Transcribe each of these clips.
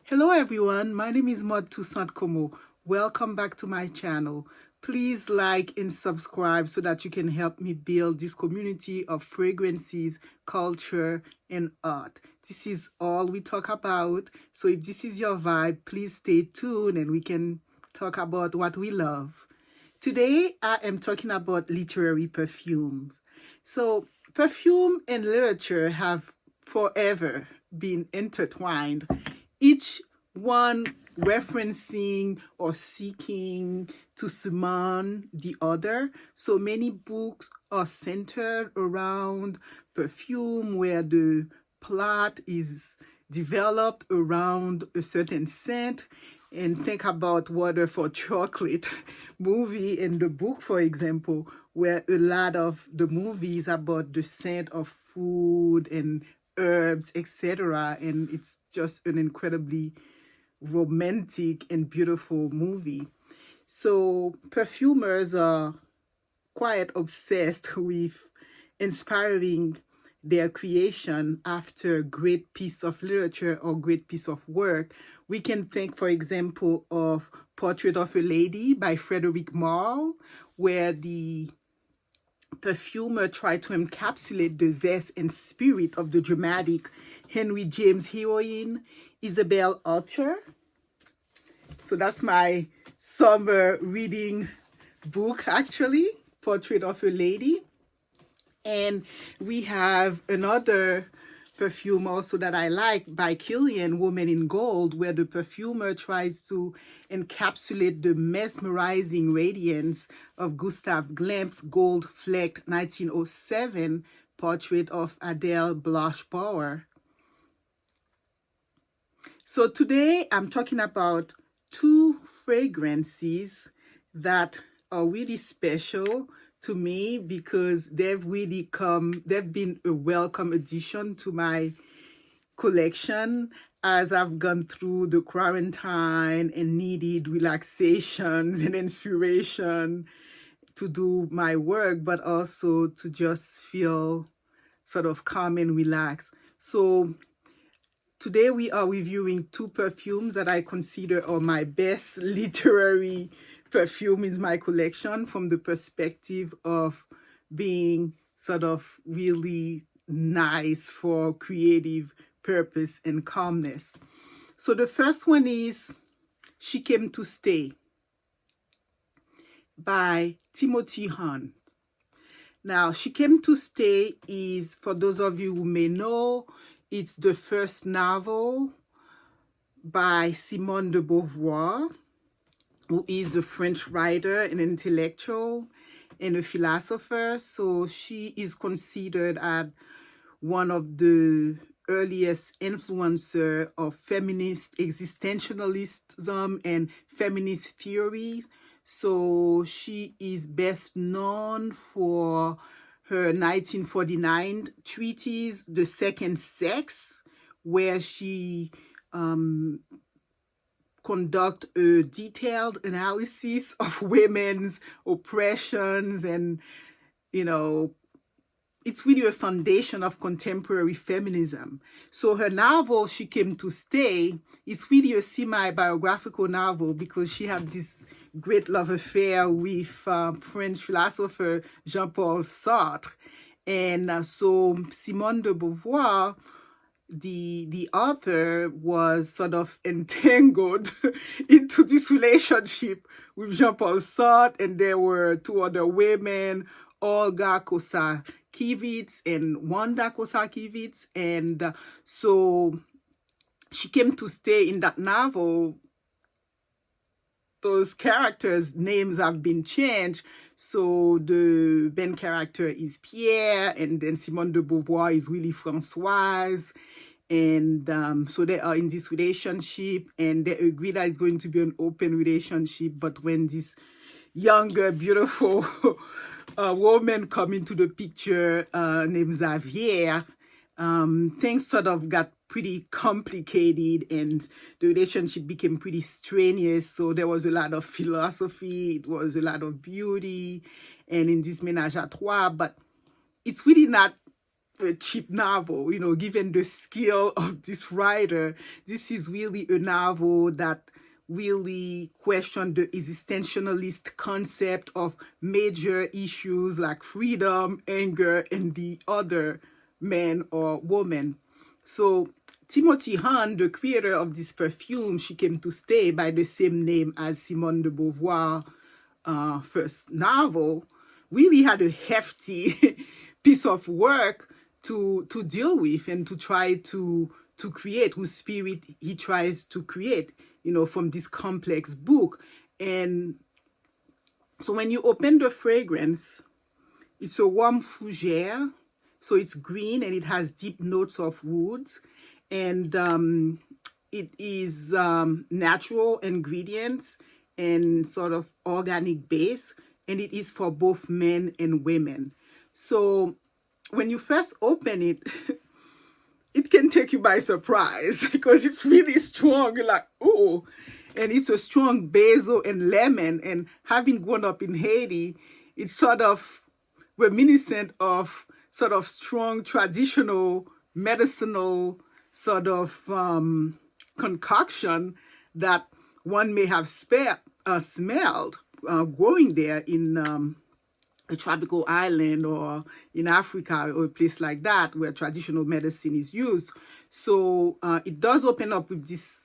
Hello everyone, my name is Maud Toussaint Como. Welcome back to my channel. Please like and subscribe so that you can help me build this community of fragrances, culture, and art. This is all we talk about. So if this is your vibe, please stay tuned and we can talk about what we love. Today I am talking about literary perfumes. So perfume and literature have forever been intertwined, each one referencing or seeking to summon the other. So many books are centered around perfume, where the plot is developed around a certain scent. And think about Water for Chocolate movie and the book, for example, where a lot of the movies about the scent of food and herbs, etc. And it's just an incredibly romantic and beautiful movie. So perfumers are quite obsessed with inspiring their creation after a great piece of literature or great piece of work. We can think, for example, of Portrait of a Lady by Frederic, where the perfumer tried to encapsulate the zest and spirit of the dramatic Henry James heroine, Isabel Archer. So that's my summer reading book, actually, Portrait of a Lady. And we have another perfume also that I like by Kylian, Woman in Gold, where the perfumer tries to encapsulate the mesmerizing radiance of Gustav Klimt's gold-flecked 1907 portrait of Adele Blush-Bauer. So today I'm talking about two fragrances that are really special to me because they've been a welcome addition to my collection as I've gone through the quarantine and needed relaxations and inspiration to do my work, but also to just feel sort of calm and relaxed. So today we are reviewing two perfumes that I consider are my best literary perfume in my collection from the perspective of being sort of really nice for creative purpose and calmness. So the first one is She Came to Stay by Timothy Hunt. Now, She Came to Stay is, for those of you who may know, it's the first novel by Simone de Beauvoir, who is a French writer, an intellectual, and a philosopher. So she is considered as one of the earliest influencer of feminist existentialism and feminist theories. So she is best known for her 1949 treatise, The Second Sex, where she conduct a detailed analysis of women's oppressions, and it's really a foundation of contemporary feminism. So her novel She Came to Stay is really a semi-biographical novel because she had this great love affair with French philosopher Jean-Paul Sartre. And so Simone de Beauvoir, the author, was sort of entangled into this relationship with Jean-Paul Sartre, and there were two other women, Olga Kosakiewicz and Wanda Kosakiewicz. And so She Came to Stay in that novel, those characters' names have been changed. So the main character is Pierre, and then Simone de Beauvoir is really Françoise. And so they are in this relationship, and they agree that it's going to be an open relationship. But when this younger, beautiful woman come into the picture, named Xavier, things sort of got pretty complicated and the relationship became pretty strenuous. So there was a lot of philosophy, it was a lot of beauty, and in this ménage à trois, but it's really not a cheap novel, you know, given the skill of this writer. This is really a novel that really questioned the existentialist concept of major issues like freedom, anger, and the other man or woman. So Timothy Hahn, the creator of this perfume, She Came to Stay, by the same name as Simone de Beauvoir first novel, really had a hefty piece of work to deal with and to try to create, whose spirit he tries to create, you know, from this complex book. And so when you open the fragrance, it's a warm fougere, so it's green and it has deep notes of woods, and it is natural ingredients and sort of organic base, and it is for both men and women. So when you first open it, it can take you by surprise because it's really strong. You're like, oh, and it's a strong basil and lemon. And having grown up in Haiti, it's sort of reminiscent of sort of strong traditional medicinal sort of concoction that one may have smelled growing there in a tropical island or in Africa or a place like that where traditional medicine is used. So it does open up with this,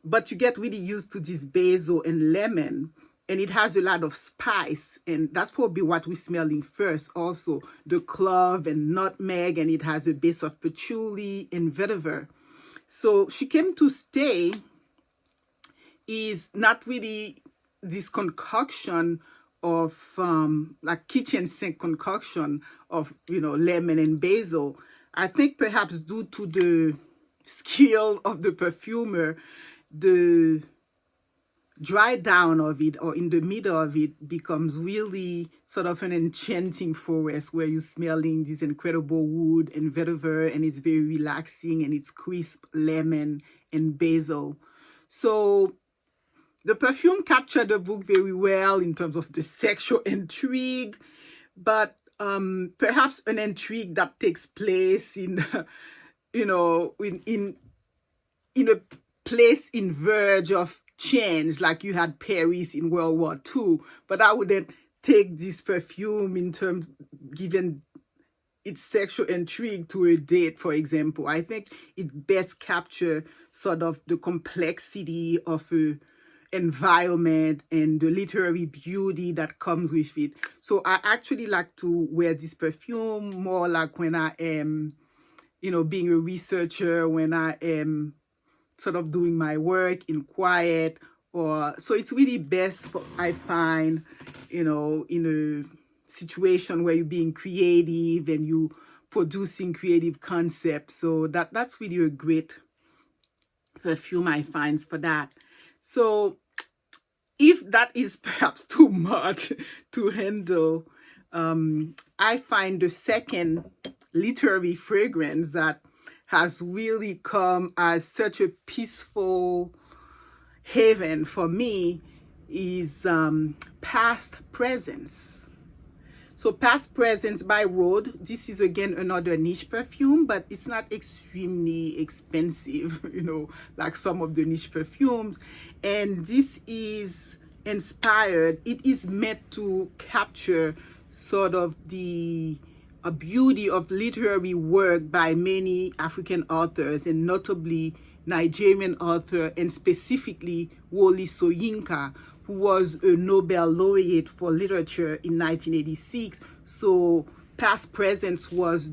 but you get really used to this basil and lemon, and it has a lot of spice, and that's probably what we're smelling first. Also the clove and nutmeg, and it has a base of patchouli and vetiver. So She Came to Stay is not really this concoction of like kitchen sink concoction of, you know, lemon and basil. I think perhaps due to the skill of the perfumer, the dry down of it, or in the middle of it, becomes really sort of an enchanting forest where you're smelling this incredible wood and vetiver, and it's very relaxing, and it's crisp lemon and basil. So the perfume captured the book very well in terms of the sexual intrigue, but perhaps an intrigue that takes place in, you know, in a place in verge of change, like you had Paris in World War II. But I wouldn't take this perfume in terms, given its sexual intrigue, to a date, for example. I think it best captures sort of the complexity of a environment and the literary beauty that comes with it. So I actually like to wear this perfume more like when I am, you know, being a researcher, when I am sort of doing my work in quiet, or so it's really best for, I find, you know, in a situation where you're being creative and you producing creative concepts. So that's really a great perfume, I find, for that. So if that is perhaps too much to handle, I find the second literary fragrance that has really come as such a peaceful haven for me is Past Presence. So Past Presence by Rhode. This is again another niche perfume, but it's not extremely expensive, you know, like some of the niche perfumes. And this is inspired, it is meant to capture sort of the beauty of literary work by many African authors, and notably Nigerian author, and specifically Wole Soyinka, who was a Nobel laureate for literature in 1986. So Past Presence was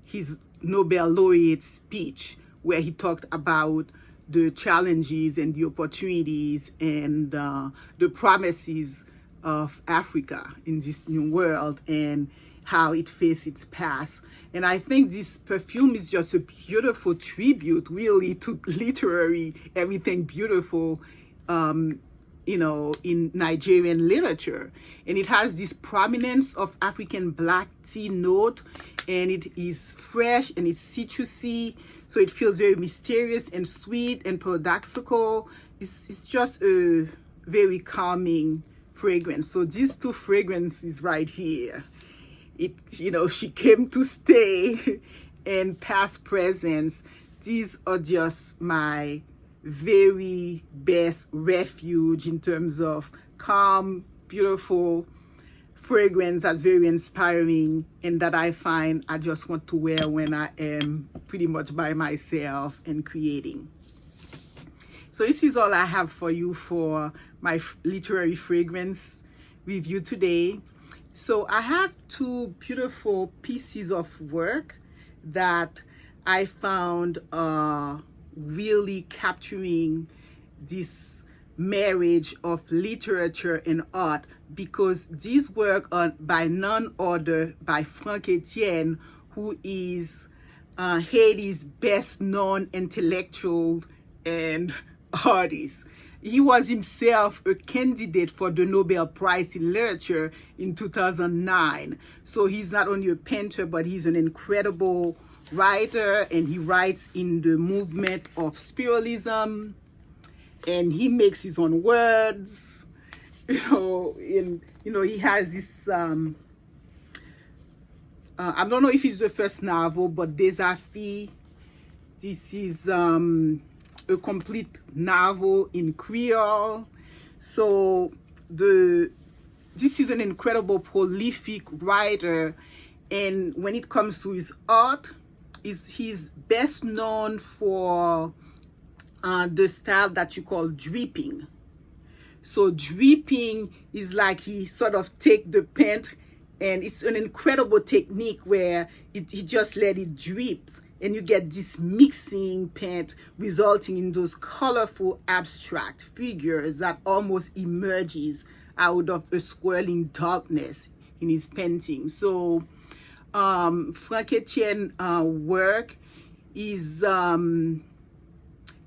his Nobel laureate speech, where he talked about the challenges and the opportunities and the promises of Africa in this new world, and how it faced its past. And I think this perfume is just a beautiful tribute, really, to literary, everything beautiful, you know, in Nigerian literature. And it has this prominence of African black tea note, and it is fresh and it's citrusy. So it feels very mysterious and sweet and paradoxical. It's just a very calming fragrance. So these two fragrances right here, she came to stay. And past presents, these are just my very best refuge in terms of calm, beautiful fragrance that's very inspiring and that I find I just want to wear when I am pretty much by myself and creating. So this is all I have for you for my literary fragrance review today. So I have two beautiful pieces of work that I found really capturing this marriage of literature and art, because these work are by none other by FRANKÉTIENNE, who is Haiti's best known intellectual and artist. He was himself a candidate for the Nobel Prize in Literature in 2009. So he's not only a painter, but he's an incredible writer, and he writes in the movement of Spiralism, and he makes his own words. He has this I don't know if it's the first novel, but Dezafi. This is a complete novel in Creole. So this is an incredible prolific writer, and when it comes to his art, he's best known for the style that you call dripping. So dripping is like he sort of take the paint, and it's an incredible technique where he just let it drip, and you get this mixing paint resulting in those colorful abstract figures that almost emerges out of a swirling darkness in his painting. So FRANKÉTIENNE work is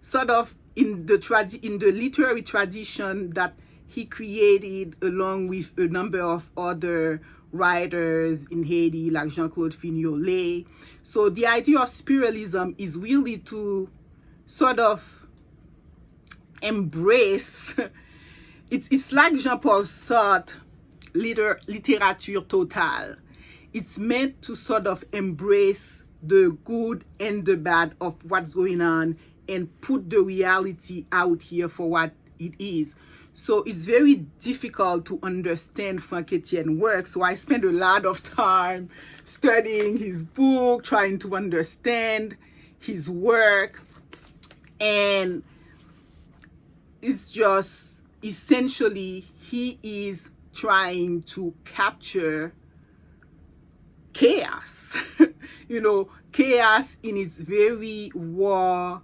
sort of in the literary tradition that he created along with a number of other writers in Haiti, like Jean-Claude Fignolet. So the idea of spiralism is really to sort of embrace it's like Jean-Paul Sartre littérature totale. It's meant to sort of embrace the good and the bad of what's going on and put the reality out here for what it is. So it's very difficult to understand FRANKÉTIENNE work. So I spend a lot of time studying his book, trying to understand his work. And it's just essentially he is trying to capture chaos, chaos in its very raw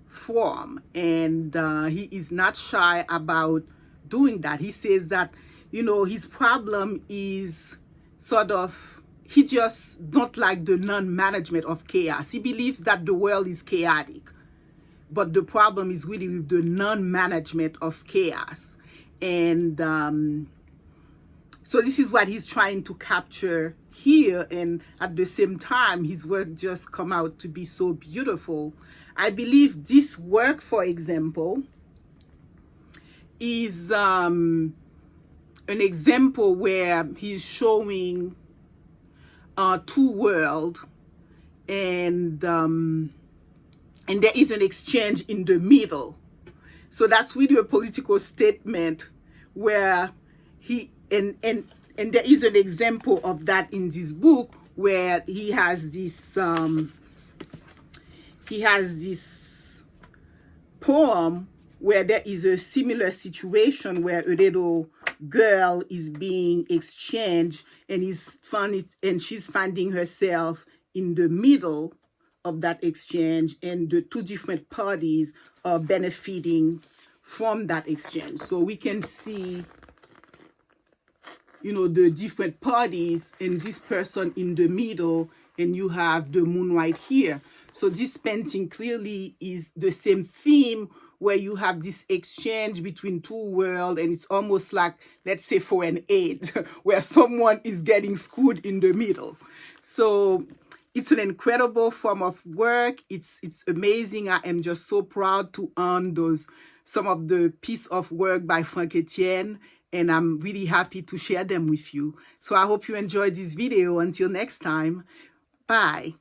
form, and he is not shy about doing that. He says that his problem is sort of he just don't like the non-management of chaos. He believes that the world is chaotic, but the problem is really with the non-management of chaos. And so this is what he's trying to capture here, and at the same time his work just come out to be so beautiful. I believe this work, for example, is an example where he's showing two worlds, and there is an exchange in the middle. So that's really a political statement where and there is an example of that in this book, where he has this poem where there is a similar situation where a little girl is being exchanged, and she's finding herself in the middle of that exchange, and the two different parties are benefiting from that exchange. So we can see the different parties and this person in the middle, and you have the moon right here. So this painting clearly is the same theme, where you have this exchange between two worlds, and it's almost like, let's say, for an aid, where someone is getting screwed in the middle. So it's an incredible form of work. It's amazing. I am just so proud to own some of the piece of work by FRANKÉTIENNE. and I'm really happy to share them with you. So I hope you enjoyed this video. Until next time, bye.